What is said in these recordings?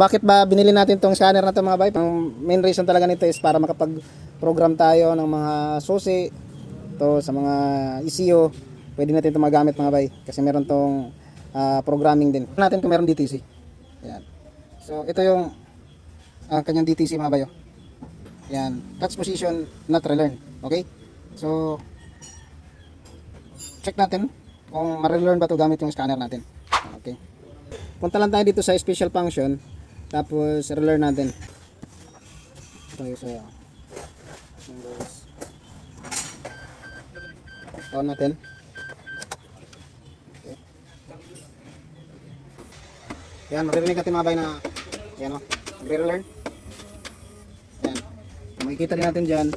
Bakit ba binili natin tong scanner na to mga bay? Ang main reason talaga nito is para makapag-program tayo ng mga susi to sa mga ECU. Pwede natin ito magamit mga bay kasi meron tong programming din. Natin kung meron DTC. Yan. So ito yung kanyang DTC mga bay. Yan. Touch position not relearn. Okay? So check natin kung ma-relearn ba to gamit yung scanner natin. Okay. Punta lang tayo dito sa special function. Tapos relearn natin. Tayo sa on natin. Okay. Yan, maririnig natin mga bay na yan o, relearn. Yan. Makikita din natin dyan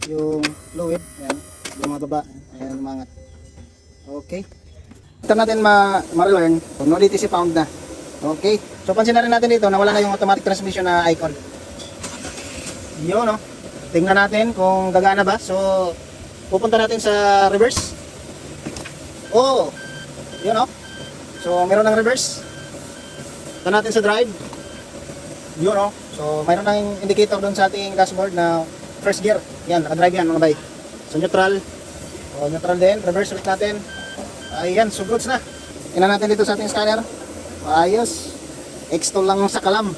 yung fluid. Yan, yung mga baba. Ayan, umangat. Okay. Ito natin ma-relearn. No DTC found na. Okay. So pansin na rin natin dito na wala na yung automatic transmission na icon. Yun no. Tingnan natin kung gagana ba. So pupunta natin sa reverse. Oh. Yun no. So meron ng reverse. Ito natin sa drive. Yun no. So mayroon ng indicator doon sa ating dashboard na first gear. Yan, naka-drive yan mga bay. So neutral. O neutral din. Reverse ulit natin. Ayan, so goods na. Tingnan natin dito sa ating scanner. Ayos. X2 lang sa kalam.